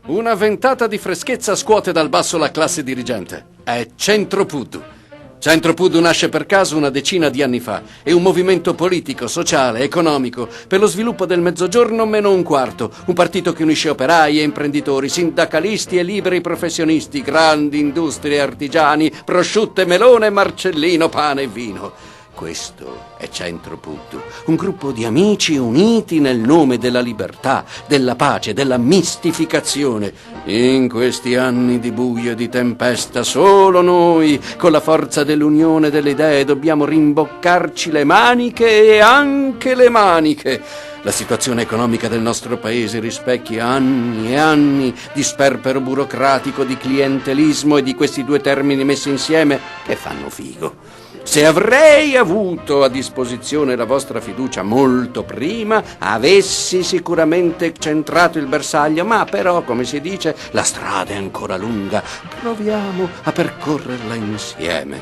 Una ventata di freschezza scuote dal basso la classe dirigente. È Centro Puddu. Centro Puddu nasce per caso una decina di anni fa. È un movimento politico, sociale, economico per lo sviluppo del Mezzogiorno meno un quarto. Un partito che unisce operai e imprenditori, sindacalisti e liberi professionisti, grandi industrie, artigiani, prosciutto e melone, marcellino, pane e vino. Questo è Centro Puddu, un gruppo di amici uniti nel nome della libertà, della pace, della mistificazione. In questi anni di buio e di tempesta, solo noi, con la forza dell'unione delle idee, dobbiamo rimboccarci le maniche e anche le maniche. La situazione economica del nostro paese rispecchia anni e anni di sperpero burocratico, di clientelismo e di questi due termini messi insieme che fanno figo. Se avrei avuto a disposizione la vostra fiducia molto prima, avessi sicuramente centrato il bersaglio, ma però, come si dice, la strada è ancora lunga. Proviamo a percorrerla insieme.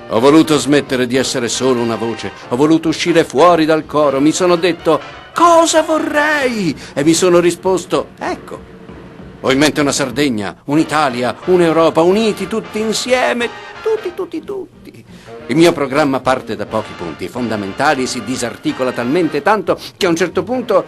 Ho voluto smettere di essere solo una voce, ho voluto uscire fuori dal coro, mi sono detto cosa vorrei e mi sono risposto ecco. Ho in mente una Sardegna, un'Italia, un'Europa, uniti tutti insieme, tutti. Il mio programma parte da pochi punti fondamentali e si disarticola talmente tanto che a un certo punto...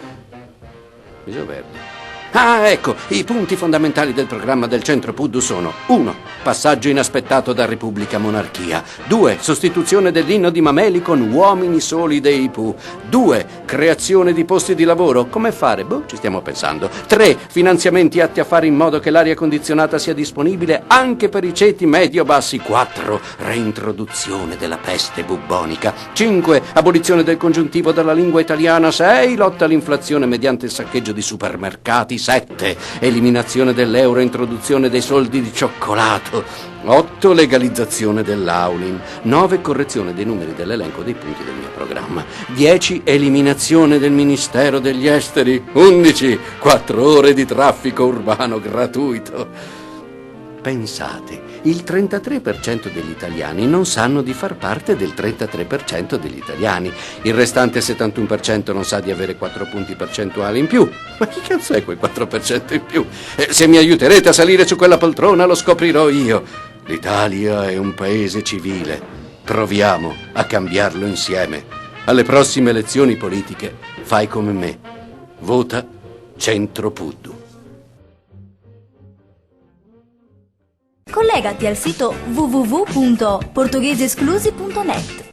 Viso verde. Ah, ecco, i punti fondamentali del programma del Centro Puddu sono: 1. Passaggio inaspettato da Repubblica a Monarchia. 2. Sostituzione dell'inno di Mameli con Uomini Soli dei Pooh. 2. Creazione di posti di lavoro. Come fare? Ci stiamo pensando. 3. Finanziamenti atti a fare in modo che l'aria condizionata sia disponibile anche per i ceti medio-bassi. 4. Reintroduzione della peste bubbonica. 5. Abolizione del congiuntivo della lingua italiana. 6. Lotta all'inflazione mediante il saccheggio di supermercati. 7. Eliminazione dell'euro e introduzione dei soldi di cioccolato. 8. Legalizzazione dell'Aulin. 9. Correzione dei numeri dell'elenco dei punti del mio programma. 10. Eliminazione del Ministero degli Esteri. 11. 4 ore di traffico urbano gratuito. Pensate, il 33% degli italiani non sanno di far parte del 33% degli italiani. Il restante 71% non sa di avere 4 punti percentuali in più. Ma chi cazzo è quel 4% in più? Se mi aiuterete a salire su quella poltrona lo scoprirò io. L'Italia è un paese civile. Proviamo a cambiarlo insieme. Alle prossime elezioni politiche fai come me. Vota Centro Puddu. Collegati al sito www.portoghesesclusi.net.